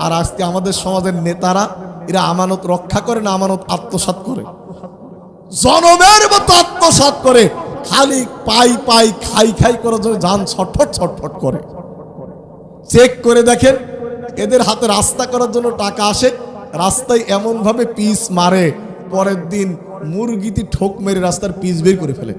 আর আজকে আমাদের সমাজের নেতারা এরা আমানত রক্ষা করে না, আমানত আত্মসাৎ করে, জনমের মতো আত্মসাৎ করে, খালি পাই পাই খাই খাই করার জন্য যান ছটফট ছটফট করে। চেক করে দেখেন, এদের হাতে রাস্তা করার জন্য টাকা আসে, রাস্তায় এমন ভাবে পিচ মারে, পরের দিন মুরগিটি ঠোক মেরে রাস্তার পিচ বের করে ফেলে।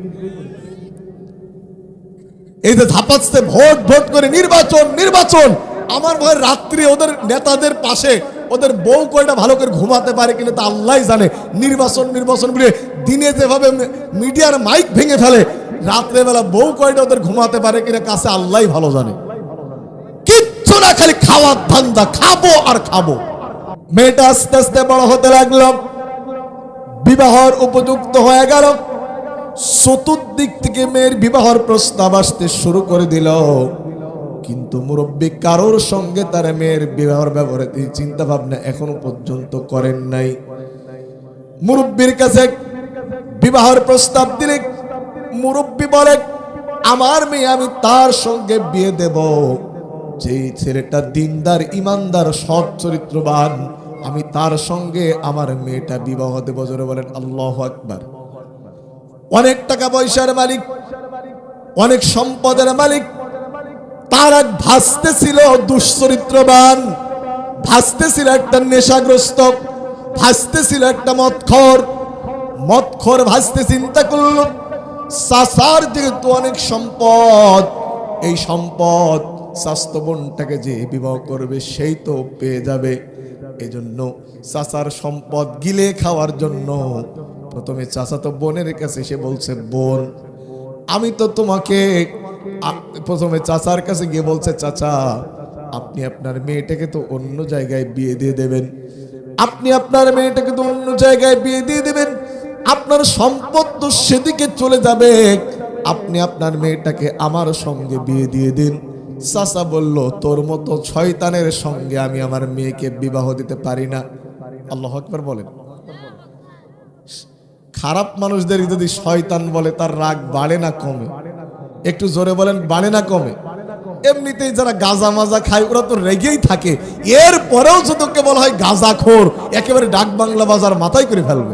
এই যে ধাপাচ্ছে ভোট ভোট করে নির্বাচন নির্বাচন, আমার ভয় রাত্রি ওদের নেতাদের পাশে ওদের বউ কয়টা ভালো করে ঘুমাতে পারে কিনা তা আল্লাহ জানে। নির্বাচন নির্বাচন বলে দিনে যেভাবে মিডিয়ার মাইক ভেঙে ফেলে, রাত্রেবেলা বউ কয়টা ওদের ঘুমাতে পারে কিনা কাছে আল্লাহ ভালো জানে। কিচ্ছু না, খালি খাওয়ার ধান্দা, খাবো আর খাবো। মেয়েটা আস্তে আস্তে বড় হতে লাগলো, বিবাহের উপযুক্ত হয়ে গেল। চতুর্দিক থেকে মেয়ের বিবাহের প্রস্তাব আসতে শুরু করে দিল, কিন্তু মুরব্বী কারোর সঙ্গে তার মেয়ের বিবাহের ব্যাপারে চিন্তা ভাবনা এখনো পর্যন্ত করেন নাই। মুরব্বীর কাছে বিবাহের প্রস্তাব দিলে মুরব্বী বলে, আমার মেয়ে আমি তার সঙ্গে বিয়ে দেব যে ছেলেটা দিনদার, ইমানদার, সৎ চরিত্রবান, আমি তার সঙ্গে আমার মেয়েটা বিবাহ দেব। জোরে বলেন আল্লাহু আকবার। অনেক টাকা পয়সার মালিক, অনেক সম্পদের মালিক, তার এক ভাসতে ছিল দুশ্চরিত্রবান, ভাসতে ছিল একটা নেশাগ্রস্ত, ভাসতে ছিল একটা মদখোর ভাসতে চিন্তা করল চাচার যেহেতু অনেক সম্পদ, এই সম্পদ স্বাস্থ্য বোনটাকে যে বিবাহ করবে সেই তো পেয়ে যাবে। এজন্য চাচার সম্পদ গিলে খাওয়ার জন্য প্রথমে চাচাতো বোনের কাছে সে বলছে, বোন আমি তো তোমাকে, প্রথমে চাচার কাছে গিয়ে বলছে, চাচা আপনি আপনার মেয়েটাকে তো অন্য জায়গায় বিয়ে দিয়ে দেবেন, আপনি আপনার মেয়েটাকে তো অন্য জায়গায় বিয়ে দিয়ে দেবেন, আপনার সম্পদ তো সেদিকে চলে যাবে, আপনি আপনার মেয়েটাকে আমার সঙ্গে বিয়ে দিয়ে দিন। চাচা বলল, তোর মতো শয়তানের সঙ্গে আমি আমার মেয়েকে বিবাহ দিতে পারি না। আল্লাহু আকবার বলেন। খারাপ মানুষদের যদি শয়তান বলে তার রাগ বাড়ে না কমে? একটু জোরে বলেন, বাড়ে না কমে? এমনিতেই যারা গাঁজা মাজা খায় ওরা তো রেগেই থাকে, এর পরেও যদি বলা হয় গাঁজাখোর, একেবারে ডাক বাংলা বাজার মাথায় করে ফেলবে।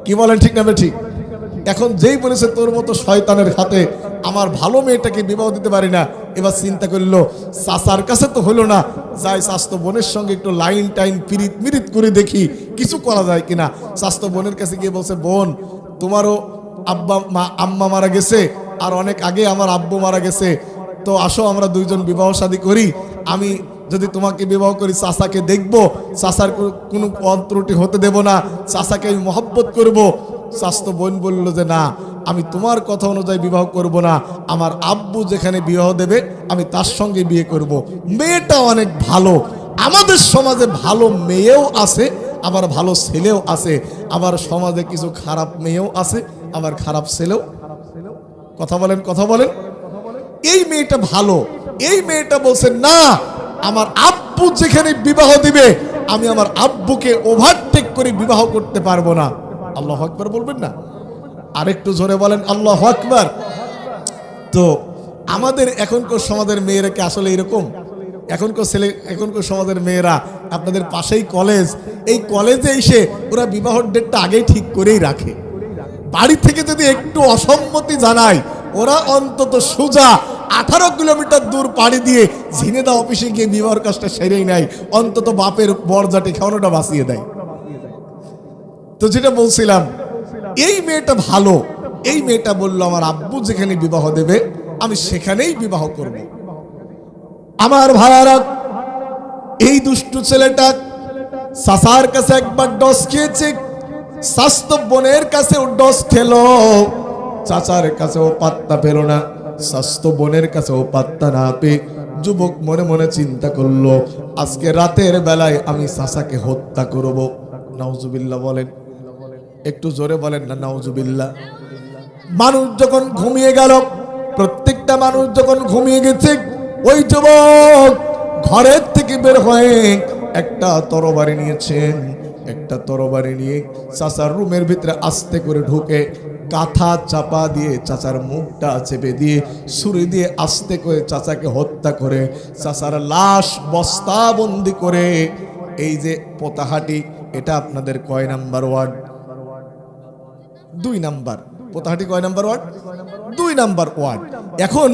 কি বলেন, ঠিক না ঠিক? এখন যেই বলেছে তোর মতো শয়তানের হাতে আমার ভালো মেয়েটাকে বিবাহ দিতে পারি না, এবার চিন্তা করলো চাচার কাছে তো হলো না, যাই স্বাস্থ্য বোনের সঙ্গে একটু লাইন টাইন পিরিত মিরিত করে দেখি কিছু করা যায় কিনা। স্বাস্থ্য বোনের কাছে গিয়ে বলছে, বোন তোমারও আম্মা মারা গেছে, আর অনেক আগে আমার আব্বু মারা গেছে, তো আসো আমরা দুইজন বিবাহ শাদী করি। আমি যদি তোমাকে বিবাহ করি চাচাকে দেখবো, চাচার কোনো অত্রুটি হতে দেব না, চাচাকে আমি মহব্বত করবো। স্বাস্থ্য বোন বলল যে না, আমি তোমার কথা অনুযায়ী বিবাহ করব না, আমার আব্বু যেখানে বিবাহ দেবে আমি তার সঙ্গে বিয়ে করব। মেয়েটা অনেক ভালো, আমাদের সমাজে ভালো মেয়েও আছে, আবার ভালো ছেলেও আছে, আবার সমাজে কিছু খারাপ মেয়েও আছে, আবার খারাপ ছেলেও। কথা বলেন, কথা বলেন। এই মেয়েটা ভালো, এই মেয়েটা বলছে না, আমার আব্বু যেখানে বিবাহ দিবে আমি আমার আব্বুকে ওভারটেক করে বিবাহ করতে পারবো না। আল্লাহু আকবার বলবেন না? আরেকটু জোরে বলেন আল্লাহু আকবার। তো আমাদের এখনকার সমাজের মেয়েরা কি আসলে এরকম? এখনকার সমাজের মেয়েরা, আপনাদের পাশেই কলেজ, এই কলেজে এসে ওরা বিবাহের ডেটটা আগেই ঠিক করেই রাখে। বাড়ি থেকে যদি একটু অসম্মতি জানায়, ওরা অন্তত সোজা 18 কিলোমিটার দূর পাড়ি দিয়ে ঝিনেদা অফিসে গিয়ে বিবাহের কাজটা সেরেই নেয়, অন্তত বাপের বরজাটি খাওয়ানোটা বাঁচিয়ে দেয়। তো যেটা বলছিলাম, এই মেয়েটা ভালো, এই মেয়েটা বলল আমার আব্বু যেখানে বিবাহ দেবে আমি সেখানেই বিবাহ করব। আমার ভাইয়ারা, এই দুষ্টু ছেলেটা চাচার কাছে একবার ডস খেয়েছে, স্বাস্থ্য বোনের কাছেও ডস খেলো, চাচার কাছেও পাত্তা পেল না, স্বাস্থ্য বোনের কাছেও পাত্তা না পেয়ে যুবক মনে মনে চিন্তা করলো, আজকে রাতের বেলায় আমি চাচাকে হত্যা করব। নাউজুবিল্লাহ বলেন, একটু জোরে বলেন না নাউজুবিল্লাহ। মানুষ যখন ঘুমিয়ে গেল, প্রত্যেকটা মানুষ যখন ঘুমিয়ে গেছে, ওই যুবক ঘরের থেকে বের হয়ে একটা তরবারি নিয়েছেন, একটা তরবারি নিয়ে চাচার রুমের ভিতরে আস্তে করে ঢুকে কাঁথা চাপা দিয়ে চাচার মুখটা চেপে দিয়ে ছুরি দিয়ে আস্তে করে চাচাকে হত্যা করে চাচার লাশ বস্তাবন্দি করে এই যে পোতাহাটি, এটা আপনাদের কয় নাম্বার ওয়ার্ড? 2 নাম্বার। পোতাহাটি কয় নাম্বার ওয়ার্ড? 2 number ward. এখন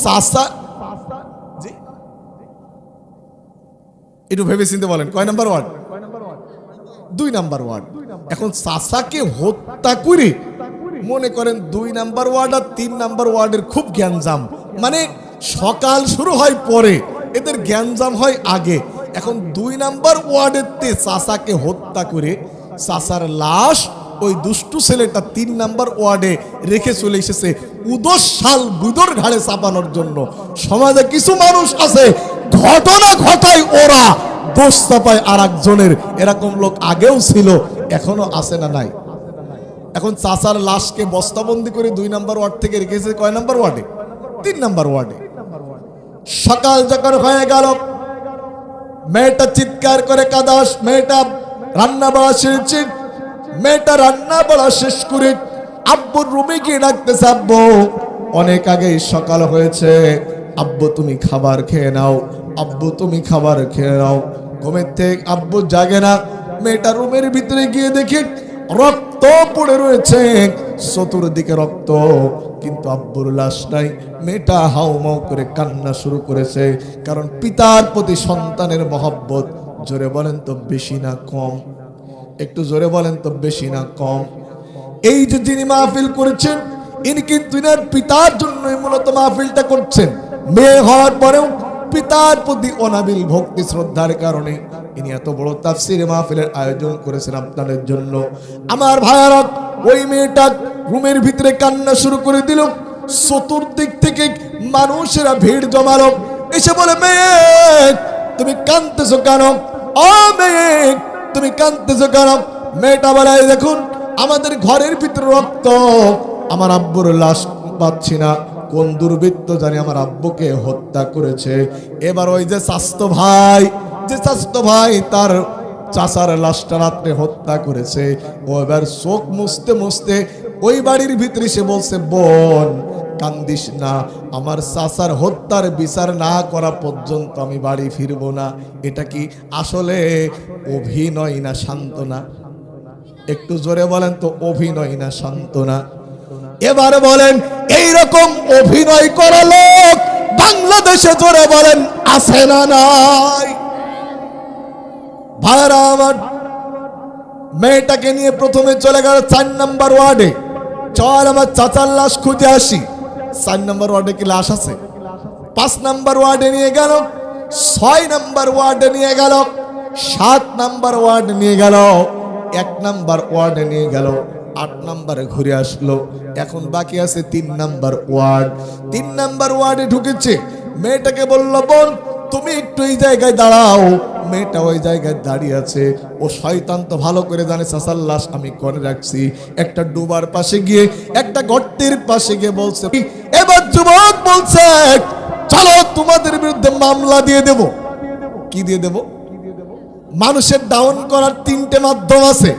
চাচা, একটু ভেবে চিন্তে বলেন কয় নাম্বার ওয়ার্ড? 2 number ward. এখন চাচাকে হত্যা করে মনে করেন 2 নাম্বার ওয়ার্ড আর 3 নাম্বার ওয়ার্ডের খুব গ্যাঞ্জাম, মানে সকাল শুরু হয় পরে, এদের গ্যাঞ্জাম হয় আগে। এখন 2 নাম্বার ওয়ার্ডের চাচাকে হত্যা করে চাচার লাশ ওই দুষ্টু ছেলেটা 3 নাম্বার ওয়ার্ডে রেখে চলে এসেছে উদোশাল বুদর ঘাড়ে চাপানোর জন্য। সমাজে কিছু মানুষ আছে ঘটনা ঘটায় ওরা দোষ চাপায় আর একজনের, এরকম লোক আগেও ছিল, এখনো আছে না নাই? এখন চাচার লাশকে বস্তাবন্দি করে 2 নাম্বার ওয়ার্ড থেকে রেখেছে কয় নাম্বার ওয়ার্ডে? 3 নাম্বার ওয়ার্ডে। সকাল যখন হয়ে গেল, মেয়েটা চিৎকার করে কাদাস, মেয়েটা রান্না বাড়া সেরেছে, মেয়েটা রান্না বাড়া শেষ করে আব্বুর রুমে গিয়ে ডাকতেছে, আব্বু অনেক আগেই সকাল হয়েছে, আব্বু তুমি খাবার খেয়ে নাও, আব্বু তুমি খাবার খেয়ে নাও। ঘুমের থেকে আব্বু জাগে না, মেয়েটা রুমের ভিতরে গিয়ে দেখে রক্ত পড়ে রয়েছে, চতুর্দিকে রক্ত, কিন্তু আব্বুর লাশ নাই। মেয়েটা হাউমাউ করে কান্না শুরু করেছে, কারণ পিতার প্রতি সন্তানের মহব্বত, জোরে বলেন তো বেশি না কম? একটু জোরে বলেন তো বেশি না কম? এই যে যিনি মাহফিল করেছেন ইনি কিন্তু ইনার পিতার জন্যই মূলত মাহফিলটা করছেন। মেয়ে হওয়ার পরেও পিতার প্রতি অনাবিল ভক্তি শ্রদ্ধার কারণে ইনি এত বড় তাফসীর মাহফিলের আয়োজন করেছেন আপনাদের জন্য। আমার ভাইয়ারা, ওই মেয়েটা রুমের ভিতরে কান্না শুরু করে দিল, চতুর্দিক থেকে মানুষেরা ভিড় জমালো, এসে বলে, মেয়ে তুমি কাঁদতেছো কেন? ও মেয়ে তুমি কাঁদতেছো কেন? মেয়েটা বলে, দেখুন আমাদের ঘরের ভিতরে রক্ত, আমার আব্বুর লাশ পাচ্ছি না, কোন দুর্বৃত্ত জানি আমার আব্বুকে হত্যা করেছে। এবার ওই যে চাচতো ভাই তার চাচার লাশটা রাত্রে হত্যা করেছে, ও এবার চোখ মুছতে মুছতে ওই বাড়ির ভিতরে সে বলছে, বোন কান্দিস না, আমার চাচার হত্যার বিচার না করা পর্যন্ত আমি বাড়ি ফিরবো না। এটা কি আসলে অভিনয় না সান্ত্বনা? একটু জোরে বলেন তো, অভিনয় না সান্ত্বনা? এবারে বলেন এই রকম অভিনয় করা লোক বাংলাদেশে জোরে বলেন আছে না নাই? ভাইরা আমার, মেয়েটাকে নিয়ে প্রথমে চলে গেল 4 নাম্বার ওয়ার্ডে, চল আমার চাচার লাশ খুঁজে আসি। 4 নাম্বার ওয়ার্ডে কি লাশ আছে? 5 নাম্বার ওয়ার্ডে নিয়ে গেল, 6 নাম্বার ওয়ার্ডে নিয়ে গেল, 7 নাম্বার ওয়ার্ডে নিয়ে গেল, 1 নাম্বার ওয়ার্ডে নিয়ে গেল, 8 নাম্বারে ঘুরে আসলো। এখন বাকি আছে 3 নাম্বার ওয়ার্ড। 3 নাম্বার ওয়ার্ডে ঢুকেছে, মেয়েটাকে বলল, বোন তুমি একটু এই জায়গায় দাঁড়াও। মেয়েটা ওই জায়গায় দাঁড়িয়ে আছে। ও শয়তান তো ভালো করে জানে চাচার লাশ আমি করে রাখছি। একটা ডুবার পাশে গিয়ে, একটা গর্তের পাশে গিয়ে বলছে, এবার যুবক বলছে, চলো তোমাদের বিরুদ্ধে মামলা দিয়ে দেব। কি দিয়ে দেব? মানুষের ডাউন করার 3টে মাধ্যম আছে।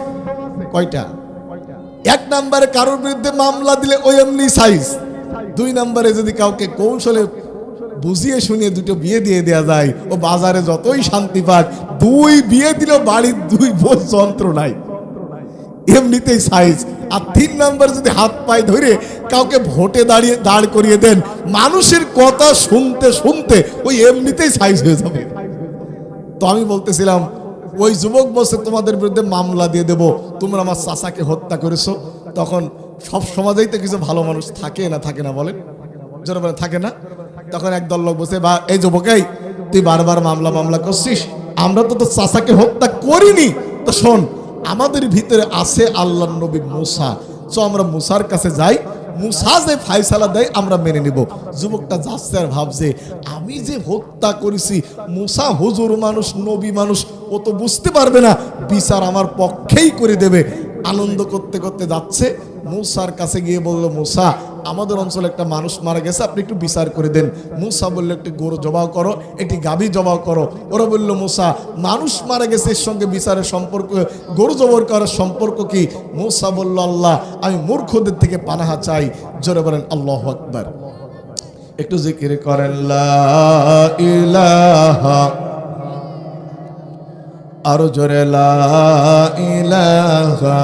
কয়টা? 1 নাম্বারে কারোর বিরুদ্ধে মামলা দিলে ওই এমনি সাইজ। 2 নাম্বারে যদি কাউকে কৌশলে বুঝিয়ে শুনিয়ে 2টো বিয়ে দিয়ে দেওয়া যায়, ও বাজারে যতই শান্তি পাক, 2 বিয়ে দিলেও বাড়ির 2 বোঝ যন্ত্র নাই, এমনিতেই সাইজ। আর 3 নাম্বার যদি হাত পায়ে ধরে কাউকে ভোটে দাঁড় করিয়ে দেন, মানুষের কথা শুনতে শুনতে ওই এমনিতেই সাইজ হয়ে যাবে। তো আমি বলতেছিলাম, ওই যুবক বলছে তোমাদের বিরুদ্ধে মামলা দিয়ে দেব, তোমরা আমার চাচাকে হত্যা করেছো। তখন সব সমাজেই তো কিছু ভালো মানুষ থাকে না বলেন? যারা বলে থাকে না, তখন একদল লোক বসে, বা এই যুবকেই তুই বারবার মামলা করছিস, আমরা তো তোর চাচাকে হত্যা করিনি। তো শোন, আমাদের ভিতরে আছে আল্লাহর নবী মুসা, তো আমরা মুসার কাছে যাই, মুসা যে ফায়সালা দেয় আমরা মেনে নিব। যুবকটা যাচ্ছে আর ভাবছে, আমি যে হত্যা করেছি, মুসা হুজুর মানুষ, নবী মানুষ, ও তো বুঝতে পারবে না, বিচার আমার পক্ষেই করে দেবে। আনন্দ করতে করতে যাচ্ছে, মুসার কাছে গিয়ে বলল, মুসা আমাদের অঞ্চলে একটা মানুষ মারা গেছে, আপনি একটু বিচার করে দেন। মুসা বলল একটি গরু জবাই করো, একটি গাভী জবাই করো। ওরা বলল মুসা মানুষ মারা গেছে, এর সঙ্গে বিচারের সম্পর্ক, গরু জবাই করার সম্পর্ক কি? মুসা বলল আল্লাহ আমি মূর্খদের থেকে পানাহা চাই। জোরে বলেন আল্লাহু আকবার। একটু জিকির করেন লা ইলাহা, আরো জোরে লা ইলাহা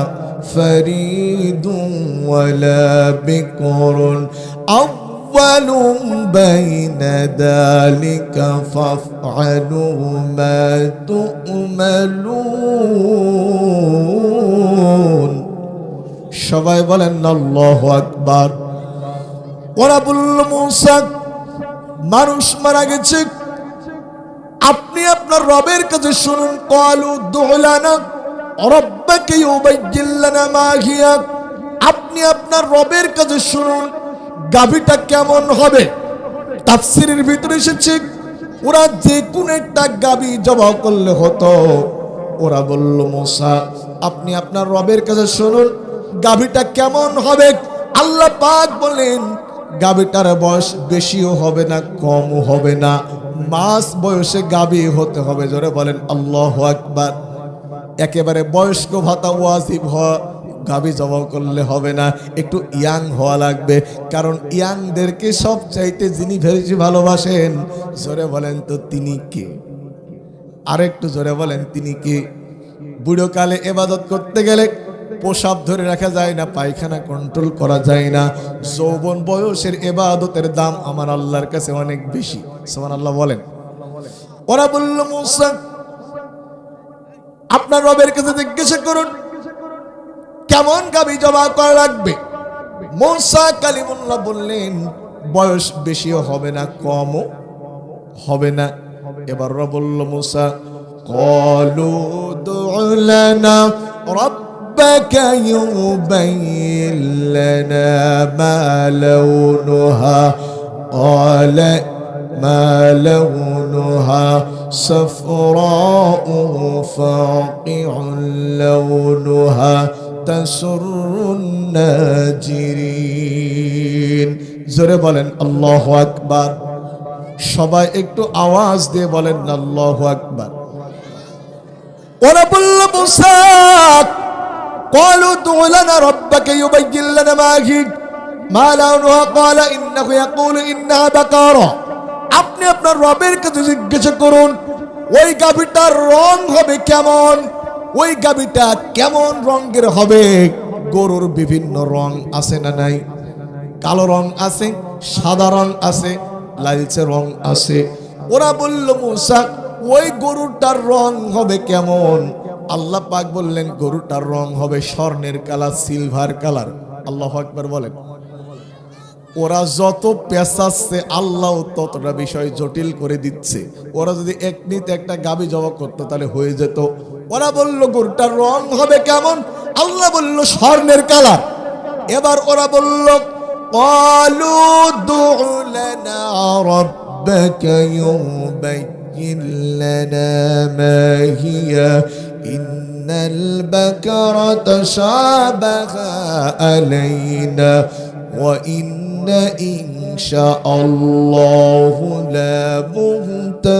ফরিদুন ওয়ালা বিকরুন আউয়ালুম বাইনা যালিকা ফাফআলু মা তু'মালুন। সবাই বলেন আল্লাহু আকবার। ওরা বলল মুসা মানুষ মারা গেছে, আপনি আপনার রবের কাছে শুনুন। ক্বালু উদউ লানা রাব্বাকা ইউবায়্যিন লানা মা হিয়া, আপনি আপনার রবের কাছে শুনুন গাভীটা কেমন হবে। তাফসীরের ভিতরে এসেছে ওরা যে কোন একটা গাভী জবাই করলে হতো। ওরা বলল মুসা আপনি আপনার রবের কাছে শুনুন গাভীটা কেমন হবে। আল্লাহ পাক বলেন গাভীটার বয়স বেশিও হবে না কমও হবে না, মাস বয়সে গাভী হতে হবে। জোরে বলেন আল্লাহু আকবার। একেবারে বয়স্ক ভাতা ওয়াজিব হওয়া গাভী জবাই করলে হবে না, একটু ইয়াং হওয়া লাগবে। কারণ ইয়াংদেরকে সব চাইতে যিনি বেশি ভালোবাসেন, জোরে বলেন তো তিনি কে? আরেকটু জোরে বলেন তিনি কে? বুড়ো কালে ইবাদত করতে গেলে পোশাব ধরে রাখা যায় না, পায়খানা কন্ট্রোল করা যায় না। যৌবন বয়সের ইবাদতের দাম আমার আল্লাহর কাছে অনেক বেশি। সুবহানাল্লাহ বলেন। ওরা বলল মুসা আপনার রবের কাছে জিজ্ঞাসা করুন কেমন গাভী জবাই করা লাগবে। মুসা কালিমুল্লাহ বললেন বয়স বেশিও হবে না কমও হবে না। এবার রব বলল মুসা ক্বালু উদউ লানা রাব্বাকা ইউবায়্যিন লানা মা লাউনুহা ক্বালা মা লাউনুহা সাফরাউ ফাকিউন লাউনুহা তাসুরুন নাজিরিন। জোরে বলেন আল্লাহু আকবার। সবাই একটু আওয়াজ দিয়ে বলেন আল্লাহু আকবার। ওরা বলল মুসা ক্বালু উদউ লানা রাব্বাকা ইউবায়্যিন লানা মা হিয়া মা লাউনুহা ক্বালা ইন্নাহু ইয়াকুলু ইন্নাহা বাকারা, আপনি আপনার রবের কাছে জিজ্ঞাসা করুন ওই গাভীটার রং হবে কেমন, ওই গাভীটা কেমন রঙের হবে। গরুর বিভিন্ন রং আছে না নাই? কালো রং আছে, সাদা রং আছে, লালচে রং আছে। ওরা বলল মুসা ওই গরুটার রং হবে কেমন? আল্লাহ পাক বললেন গরুটার রং হবে স্বর্ণের কালার, সিলভার কালার। আল্লাহু আকবার বলেন। ওরা যত পেঁচাচ্ছে আল্লাহ ততটা বিষয় জটিল করে দিচ্ছে। ওরা যদি এমনিতে একটা গাভী জবাই করতো তাহলে হয়ে যেত। ওরা বলল গরুটার রং হবে কেমন? আল্লাহ বলল স্বর্ণের কালার। এবার ওরা বলল ক্বালু উদউ লানা রাব্বাকা ইউবায়্যিন লানা মা হিয়া ইন্নাল বাকারা তাশাবাহা আলাইনা ওয়া ইন্না ইনশাআল্লাহু লামুহতাদুন।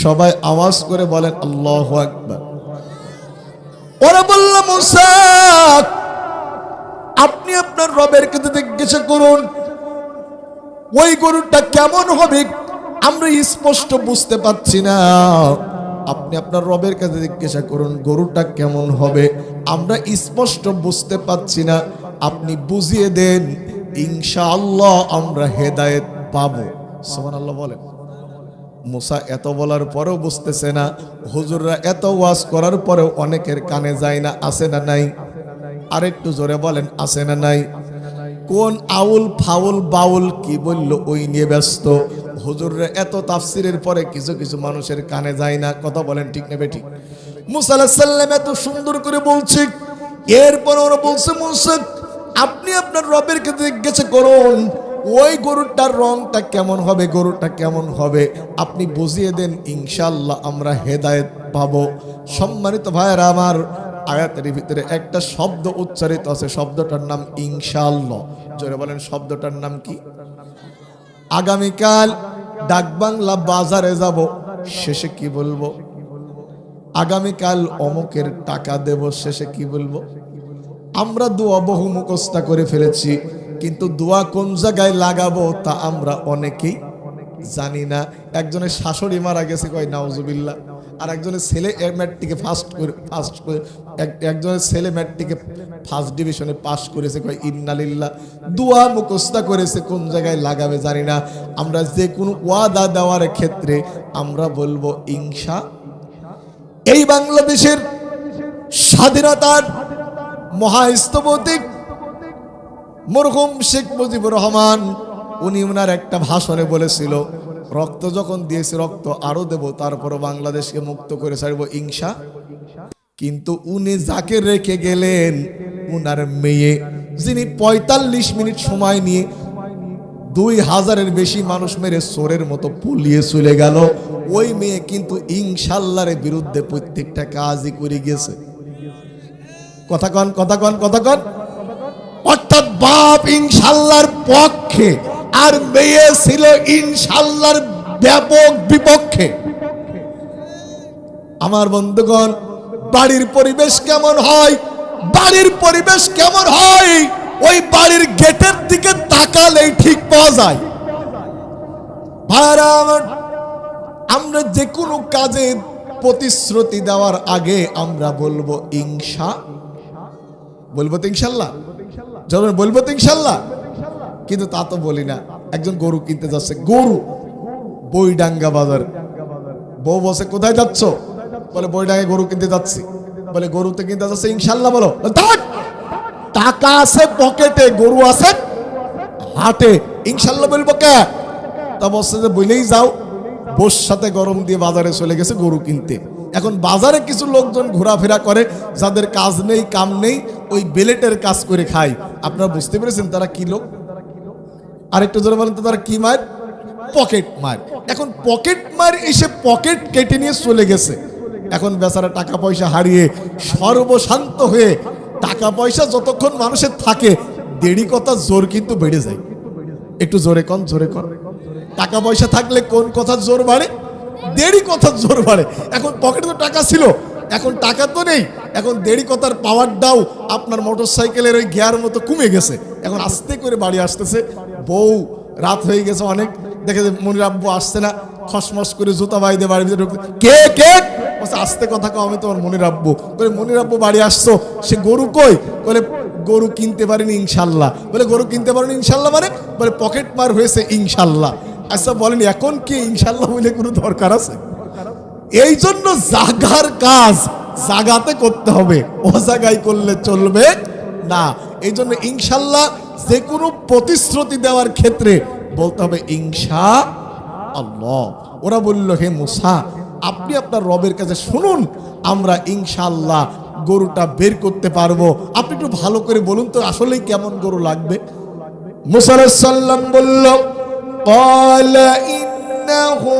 সবাই আওয়াজ করে বলেন আল্লাহু আকবার। ওরা বলল মুসা আপনি আপনার রবের কাছে জিজ্ঞাসা করুন ওই গরুটা কেমন হবে, আমরা স্পষ্ট বুঝতে পাচ্ছি না। আপনি আপনার রবের কাছে জিজ্ঞাসা করুন গরুটা কেমন হবে, আমরা স্পষ্ট বুঝতে পাচ্ছি না, আপনি বুঝিয়ে দেন, ইনশাআল্লাহ আমরা হেদায়েত পাবো। সুবহানাল্লাহ বলেন। মুসা এত বলার পরেও বুঝতেছে না, হুজুররা এত ওয়াজ করার পরেও অনেকের কানে যায় না, আছে না নাই? আরেকটু জোরে বলেন আছে না নাই? কোন আউল ফাউল বাউল কি বলল ওই নিয়ে ব্যস্ত। হুজুররা এত তাফসিরের পরে কিছু কিছু মানুষের কানে যায় না, কথা বলেন ঠিক নেবে ঠিক? মুসা আলাইহিস সালাম এত সুন্দর করে বলছে, এরপর ওরা বলছে মুসা আপনি আপনার রবের কাছে জিজ্ঞাসা করুন ওই গরুটার রংটা কেমন হবে, গরুটা কেমন হবে, আপনি বুঝিয়ে দেন, ইনশাআল্লাহ আমরা হেদায়েত পাবো। সম্মানিত ভাইয়েরা আমার, আয়াতের ভিতরে একটা শব্দ উচ্চারিত আছে, শব্দটার নাম ইনশাআল্লাহ। জোরে বলেন শব্দটার নাম কি? আগামীকাল ডাকবাংলা বাজারে যাব, শেষে কি বলবো? আগামীকাল অমুকের টাকা দেব, শেষে কি বলবো? আমরা দোয়া বহু মুখস্থ করে ফেলেছি, কিন্তু দোয়া কোন জায়গায় লাগাবো তা আমরা অনেকেই জানি না। একজনের শাশুড়ি মারা গেছে, কয় নাউজুবিল্লাহ। আর একজনের ছেলে ম্যাট্রিকে একজনের ছেলে ম্যাট্রিকে ফার্স্ট ডিভিশনে পাস করেছে, কয় ইন্নালিল্লাহ। দোয়া মুখস্থ করেছে, কোন জায়গায় লাগাবে জানি না। আমরা যে কোনো ওয়াদা দেওয়ার ক্ষেত্রে আমরা বলবো ইনশা। এই বাংলাদেশের স্বাধীনতার মহাস্থপতি মরহুম শেখ মুজিবুর রহমান, উনি ওনার একটা ভাষণে বলেছিল, রক্ত যখন দিয়েছে রক্ত আরো দেব, তারপরও বাংলাদেশকে মুক্ত করে ছাড়বো ইনশা। কিন্তু উনি যাকে রেখে গেলেন, উনার মেয়ে, যিনি 45 মিনিট সময় নিয়ে 2000-এর বেশি মানুষ মেরে চোরের মতো পুলিয়ে চলে গেল, ওই মেয়ে কিন্তু ইনশাআল্লাহর বিরুদ্ধে প্রত্যেকটা কাজই করে গেছে। কথা কন, কথা কন, কথা কন। অর্থাৎ বাপ ইনশাআল্লাহর পক্ষে আর মেয়ে ছিল ইনশাআল্লাহর ব্যাপক বিপক্ষে। আমার বন্ধুগণ, বাড়ির পরিবেশ কেমন হয়? বাড়ির পরিবেশ কেমন হয়? ওই বাড়ির গেটের দিকে তাকালেই ঠিক পাওয়া যায়। ভাইরা আমার, আমরা যে কোনো কাজে প্রতিশ্রুতি দেওয়ার আগে আমরা বলবো ইনশা। বলবো তো ইনশাআল্লাহ, যখন বলবো তো ইনশাআল্লাহ, কিন্তু তা তো বলি না। একজন গরু কিনতে যাচ্ছে, গরু, বইডাঙ্গা বাজার। বউ বসে, কোথায় যাচ্ছ? বলে বইডাঙ্গায় গরু কিনতে যাচ্ছি। বলে গরুতে কিনতে যাচ্ছে ইনশাআল্লাহ বলো। টাকা আছে পকেটে, গরু আছে হাটে, ইনশাআল্লাহ বলবো কে? তা বলছে যে বলেই যাও। বোর সাথে গরম দিয়ে বাজারে চলে গেছে গরু কিনতে। এখন বাজারে কিছু লোকজন ঘোরাফেরা করে, যাদের কাজ নেই কাম নেই, ওই বেলেটের কাজ করে খায়। আপনারা বুঝতে পেরেছেন তারা কি লোক? আরেকটু জোরে বলেন তো, তারা কি মার? পকেট মার। এখন পকেট মার এসে পকেট কেটে নিয়ে চলে গেছে। এখন বেচারা টাকা পয়সা হারিয়ে সর্বশান্ত হয়ে, টাকা পয়সা যতক্ষণ মানুষের থাকে, দেরি কথা জোর কিন্তু বেড়ে যায়। একটু জোরে কন, জোরে কন। টাকা পয়সা থাকলে কোন কথা জোর বাড়ে? দেরি কথা জোর বাড়ে। এখন পকেটে তো টাকা ছিল, এখন টাকা তো নেই। এখন দেরি কথার পাওয়ারটাও আপনার মোটর সাইকেলের ওই গিয়ার মতো কমে গেছে। এখন আস্তে করে বাড়ি আসতেছে, বউ রাত হয়ে গেছে অনেক, দেখে যে মনির আব্বু আসছে না, খসমস করে জুতা বাইদে বাড়ির ভিতরে ঢুকতে, কে কে বলছে, আস্তে কথা কও, আমি তোমার মনির আব্বু। বলে মনির আব্বু বাড়ি আসছো, সে গরু কই? বলে গরু কিনতে পারিনি ইনশাআল্লাহ। বলে গরু কিনতে পারিনি ইনশাআল্লাহ মানে? বলে পকেট মার হয়েছে ইনশাআল্লাহ। আচ্ছা বলেন, এখন কি ইনশাআল্লাহ বলে কোনো দরকার আছে? এই জন্য জাগার কাজ জাগাতে করতে হবে, ও জায়গায় করলে চলবে না। এই জন্য ইনশাআল্লাহ যে কোনো প্রতিশ্রুতি দেওয়ার ক্ষেত্রে বলতে হবে ইনশাআল্লাহ। ওরা বলল, হে মুসা, আপনি আপনার রবের কাছে শুনুন, আমরা ইনশাআল্লাহ গরুটা বের করতে পারবো। আপনি একটু ভালো করে বলুন তো আসলেই কেমন গরু লাগবে। মুসা আলাইহিস সালাম বলল, ক্বালা ইন্নাহু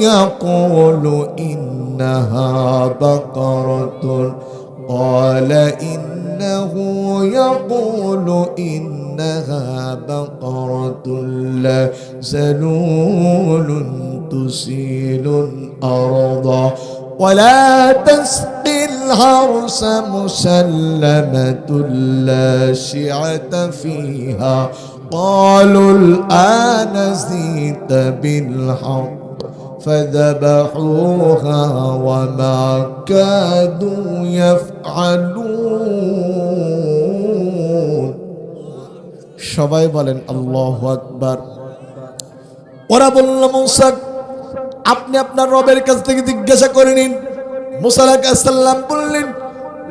ইয়াকুলু ইন্নাহা বাকারাতুন। ক্বালা ইন্নাহু ইয়াকুলু ইন্নাহা বাকারাতুন লা যালুলুন তুসিলুল আরদা ওয়ালা তাসকিল হারসা মুসাল্লামাতুল লা শিআতা ফিহা। قالوا الآن زيت بالحق فذبحوها وما كادوا يفعلون। সবাই বলেন আল্লাহু আকবার। ওরা বলল, মুসা, আপনি আপনার রবের কাছ থেকে জিজ্ঞাসা করে নিন। মুসা আলাইহিস সালাম বললেন,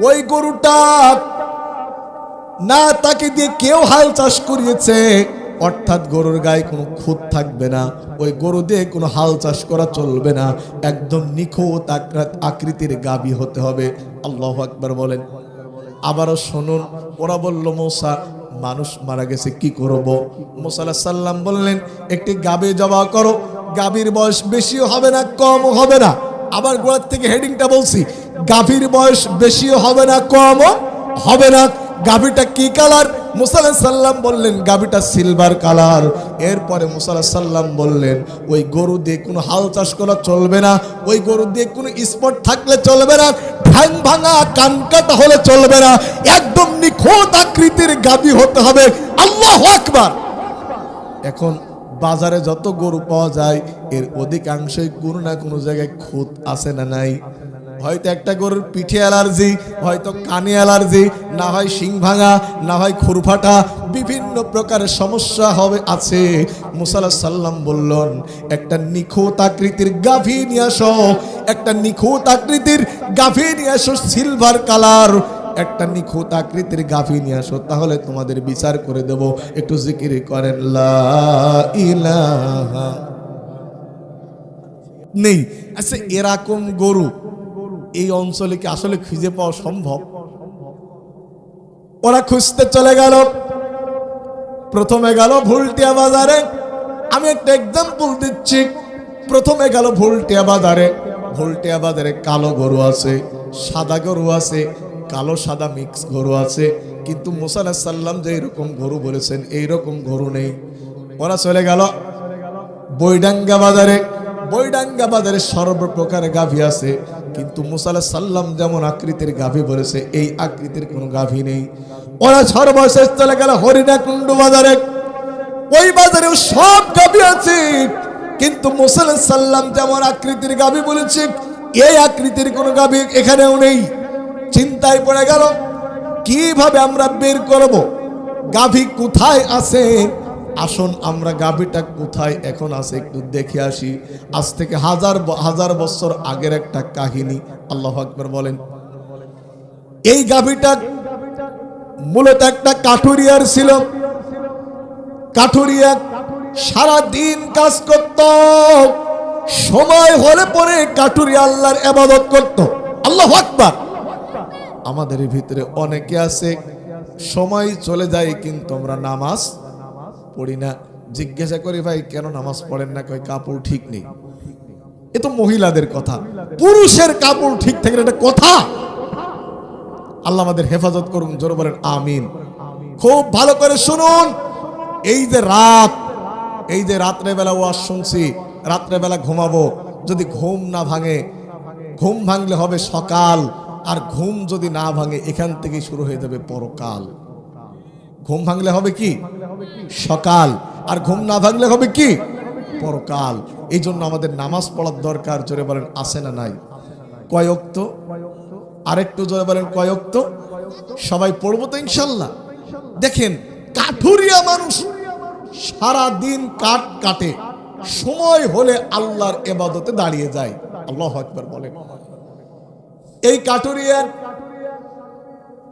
ওই গরুটা না তাকে দিয়ে কেউ হাল চাষ করিয়েছে, অর্থাৎ গরুর গায়ে কোনো খুঁত থাকবে না, ওই গরু দিয়ে কোনো হাল চাষ করা চলবে না, একদম নিখুঁত আকৃতির গাবি হতে হবে। আল্লাহু আকবার বলেন। আবারও শুনুন, ওরা বলল, মুসা, মানুষ মারা গেছে, কি করব? মুসা আলাইহিস সালাম বললেন, একটি গাবি জবাই করো। গাবির বয়স বেশিও হবে না, কম হবে না। আবার গোড়ার থেকে হেডিংটা বলছি, গাভীর বয়স বেশিও হবে না, কমও হবে না। গাভীটা কি কালার? মুসা আলাইহিস সালাম বললেন গাভীটা সিলভার কালার। এরপরে মুসা আলাইহিস সালাম বললেন ওই গরু দিয়ে কোনো হাল চাষ করা চলবে না, ওই গরু দিয়ে কোনো স্পট থাকলে চলবে না, ঠ্যাং ভাঙা কান কাটা হলে চলবে না, একদম নিখুঁত আকৃতির গাভী হতে হবে। আল্লাহু আকবার। এখন বাজারে যত গরু পাওয়া যায় এর অধিকাংশই কোনো না কোনো জায়গায় খুঁত আছে না নাই? হয়তো একটা গরুর পিঠে অ্যালার্জি, হয়তো কানে অ্যালার্জি, না হয় শিং ভাঙা, না হয় খুরফাটা, বিভিন্ন প্রকারের সমস্যা হবে আছে। মুসা আলাইহিস সালাম বললেন একটা নিখুঁত আকৃতির গাভী নিয়ে আসো, একটা নিখুঁত আকৃতির গাভী নিয়ে আসো, সিলভার কালার একটা নিখুঁত আকৃতির গাভী নিয়ে আসো, তাহলে তোমাদের বিচার করে দেব। একটু জিকির করেন লা ইলাহা। নেই আচ্ছা, এরকম গরু এই অঞ্চলে কি আসলে খুঁজে পাওয়া সম্ভব? ওরা খুঁজতে চলে গেল। প্রথমে গেল ভুলটিয়া বাজারে। আমি একটা এক্সাম্পল দিচ্ছি। প্রথমে গেল ভুলটিয়া বাজারে। ভুলটিয়া বাজারে কালো গরু আছে, সাদা গরু আছে, কালো সাদা মিক্স গরু আছে, কিন্তু মুসা আলাইহিস সালাম যে এরকম গরু বলেছেন এইরকম গরু নেই। ওরা চলে গেল বৈডাঙ্গা বাজারে। বৈডাঙ্গা বাজারে সর্বপ্রকার গাভী আছে, কিন্তু মুসা আলাইহিস সালাম যেমন আকৃতির গাভী বলেছে এই আকৃতির কোনো গাভী নেই। ওরা সর্বশেষ চলে গেল হরিণাকুণ্ড বাজারে। ওই বাজারেও সব গাভী আছে, কিন্তু মুসা আলাইহিস সালাম যেমন আকৃতির গাভী বলেছে এই আকৃতির কোনো গাভী এখানেও নেই। চিন্তায় পড়ে গেল কিভাবে আমরা বের করব গাভী কোথায় আছে। আসুন আমরা গাভীটা কোথায় এখন আছে একটু দেখে আসি। আজ থেকে হাজার বছর আগের একটা কাহিনী। আল্লাহু আকবার বলেন। এই গাভীটা মূলত একটা কাঠুরিয়ার ছিল। কাঠুরিয়া সারা দিন কাজ করত, সময় হলে পরে কাঠুরিয়া আল্লাহর ইবাদত করত। আল্লাহু আকবার। আমাদের ভিতরে অনেকে আছে সময় চলে যায় কিন্তু আমরা নামাজ পড়ি না। জিজ্ঞাসা করি ভাই কেন নামাজ পড়েন না? কই কাপড় ঠিক নেই। এ তো মহিলাদের কথা, পুরুষের কাপড় ঠিক থাকে এটা কথা। আল্লাহ আমাদের হেফাজত করুন, জোরে বলেন আমিন। খুব ভালো করে শুনুন। এই যে রাত্রে বেলা ওয়াজ শুনছি, রাত্রে বেলা ঘুমাবো, যদি ঘুম না ভাঙে, ঘুম ভাঙলে হবে সকাল, আর ঘুম যদি না ভাঙে এখান থেকে শুরু হয়ে যাবে পরকাল। ঘুম ভাঙলে হবে কি? সকাল, আর ঘুম না ভাঙলে হবে কি? পরকাল। এই জন্য আমাদের নামাজ পড়ার দরকার। জোরে বলেন আছে না নাই? কয় ওয়াক্ত? আরেকটু জোরে বলেন কয় ওয়াক্ত? সবাই পড়বো তো ইনশাল্লাহ। দেখেন কাঠুরিয়া মানুষ সারা দিন কাঠ কাটে, সময় হলে আল্লাহর ইবাদতে দাঁড়িয়ে যায়। আল্লাহু আকবার বলেন। এই কাঠুরিয়ার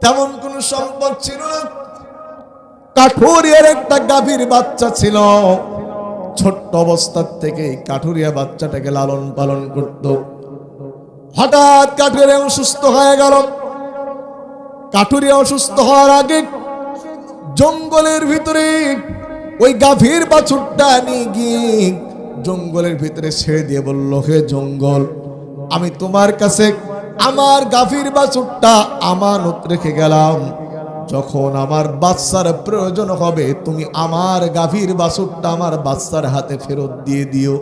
তেমন কোন সম্পদ ছিল না। কাঠুরিয়ার একটা গাভীর বাচ্চা ছিল। ছোট্ট অবস্থার থেকে কাঠুরিয়া বাচ্চাটাকে লালন পালন করত। হঠাৎ কাঠুরিয়া অসুস্থ হয়ে গেল। কাঠুরিয়া অসুস্থ হওয়ার আগে জঙ্গলের ভিতরে ওই গাভীর বাছুরটা নিয়ে গিয়ে জঙ্গলের ভিতরে ছেড়ে দিয়ে বলল, হে জঙ্গল, আমি তোমার কাছে আমার গাভীর বাছুরটা আমানত রেখে গেলাম। যখন আমার বাচ্চার প্রয়োজন হবে তুমি আমার গাভীর বাছুরটা আমার বাচ্চার হাতে ফেরত দিয়ে দিও।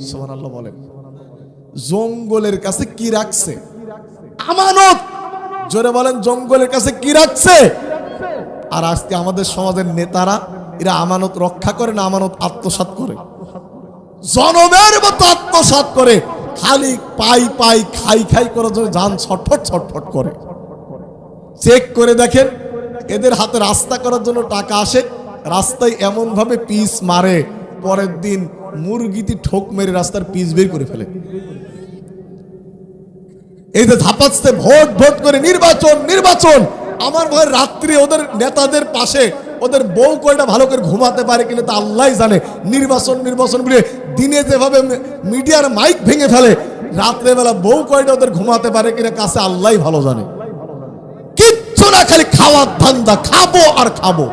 সুবহানাল্লাহ বলেন। জঙ্গলের কাছে কি রাখছে? আমানত। জোরে বলেন জঙ্গলের কাছে কি রাখছে? আর আজকে আমাদের সমাজের নেতারা এরা আমানত রক্ষা করে না, আমানত আত্মসাৎ করে। জনমের মতো আত্মসাৎ করে, খালি পাই খাই করার জন্য জান ছটফট করে। চেক করে দেখেন এদের হাতে রাস্তা করার জন্য টাকা আসে, রাস্তায় এমন ভাবে পিচ মারে, পরের দিন মুরগিটি ঠোক মেরে রাস্তার পিচ বের করে ফেলে। এই যে ধাপাচ্ছে ভোট করে নির্বাচন। আমার ভয় রাত্রি ওদের নেতাদের পাশে ওদের বউ কয়টা ভালো করে ঘুমাতে পারে কিনা তা আল্লাহ জানে। নির্বাচন বলে দিনে যেভাবে মিডিয়ার মাইক ভেঙে ফেলে, রাত্রে বেলা বউ কয়টা ওদের ঘুমাতে পারে কিনা কাছে আল্লাহ ভালো জানে। কিচ্ছু না, খালি খাওয়ার ধান্দা, খাবো আর খাবো।